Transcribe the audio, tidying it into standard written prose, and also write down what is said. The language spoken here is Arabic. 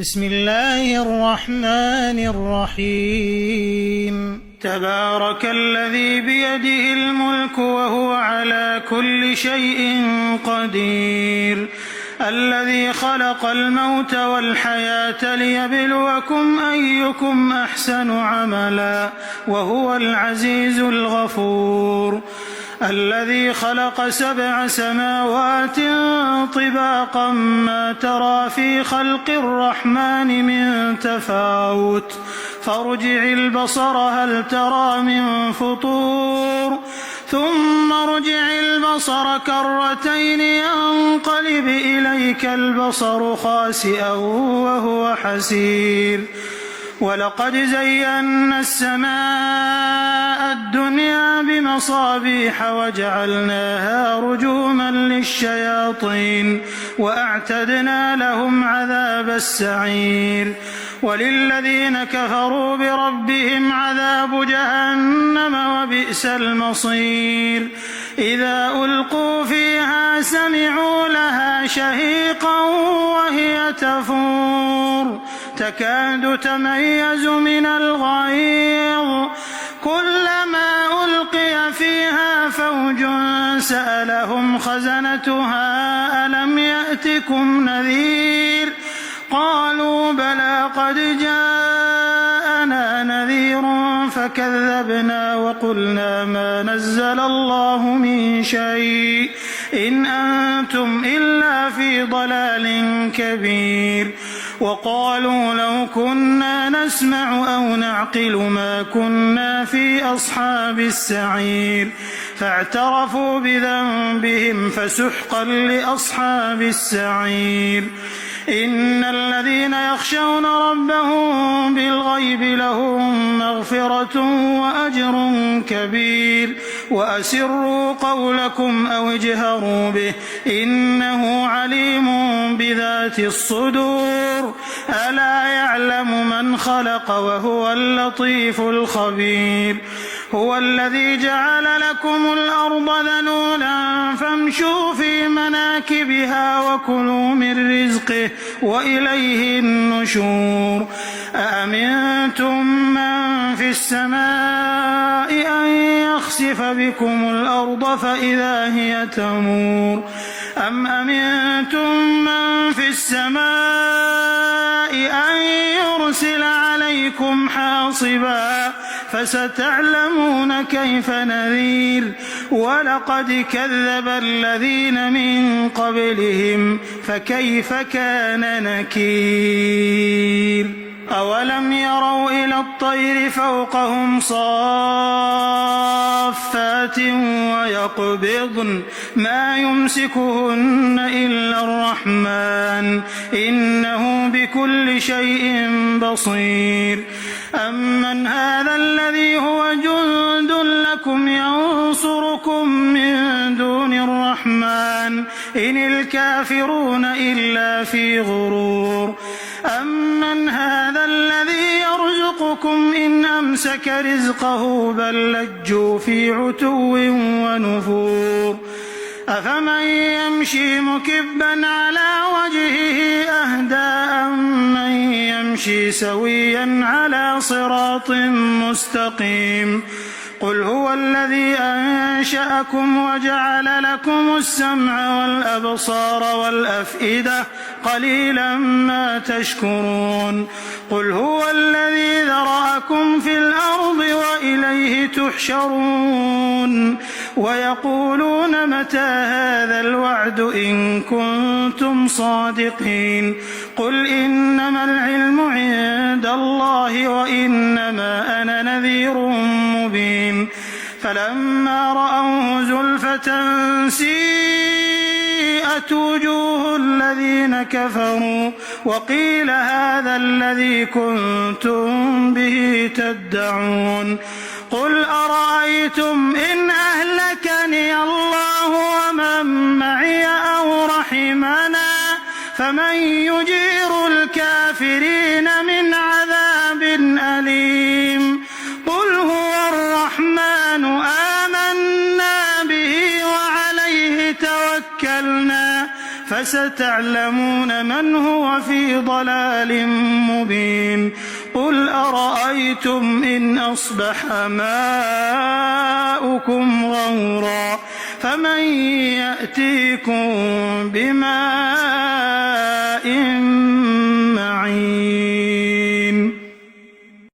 بسم الله الرحمن الرحيم تبارك الذي بيده الملك وهو على كل شيء قدير الذي خلق الموت والحياة ليبلوكم أيكم أحسن عملا وهو العزيز الغفور الذي خلق 7 سماوات طباقا ما ترى في خلق الرحمن من تفاوت فارجع البصر هل ترى من فطور ثم ارجع البصر كرتين ينقلب إليك البصر خاسئا وهو حسير ولقد زينا السماء الدنيا بمصابيح وجعلناها رجوما للشياطين وأعتدنا لهم عذاب السعير وللذين كفروا بربهم عذاب جهنم وبئس المصير إذا ألقوا فيها سمعوا لها شهيقا وهي تفور تكاد تميز من الغيظ كلما ألقي فيها فوج سألهم خزنتها ألم يأتكم نذير قالوا بلى قد جاءنا نذير فكذبنا وقلنا ما نزل الله من شيء إن أنتم إلا في ضلال كبير وقالوا لو كنا نسمع أو نعقل ما كنا في أصحاب السعير فاعترفوا بذنبهم فسحقا لأصحاب السعير إن الذين يخشون ربهم بالغيب لهم مغفرة وأجر كبير وأسروا قولكم أو اجهروا به إنه عليم بذات الصدور ألا يعلم من خلق وهو اللطيف الخبير هو الذي جعل لكم الأرض ذلولا فامشوا في مناكبها وكلوا من رزقه وإليه النشور أأمنتم من في السماء أن يخسف بكم الأرض فإذا هي تمور أم أمنتم من في السماء أن يرسل عليكم حاصبا فستعلمون كيف نذير ولقد كذب الذين من قبلهم فكيف كان نكير أولم يروا إلى الطير فوقهم صافات ويقبضن ما يمسكهن إلا الرحمن إنه بكل شيء بصير أمن هذا الذي هو جند لكم ينصركم من دون الرحمن إن الكافرون إلا في غرور أمن هذا الذي يرزقكم إن أمسك رزقه بل لجوا في عتو ونفور أفمن يمشي مكبا على وجهه أهدى أمن يمشي سويا على صراط مستقيم قل هو الذي أنشأكم وجعل لكم السمع والأبصار والأفئدة قليلا ما تشكرون قل هو الذي ذرأكم في الأرض وإليه تحشرون ويقولون متى هذا الوعد إن كنتم صادقين قل إنما العلم عند الله وإنما أنا نذير مبين فلما رأوه زلفة سيئت وجوه الذين كفروا وقيل هذا الذي كنتم به تدعون قل أرأيتم إن أهلكني الله ومن معي أو رحمنا فمن يجير الكافرين من عذاب أليم قل هو الرحمن آمنا به وعليه توكلنا فستعلمون من هو في ضلال مبين قل أرأيتم إن أصبح ماؤكم غورا فمن يأتيكم بماء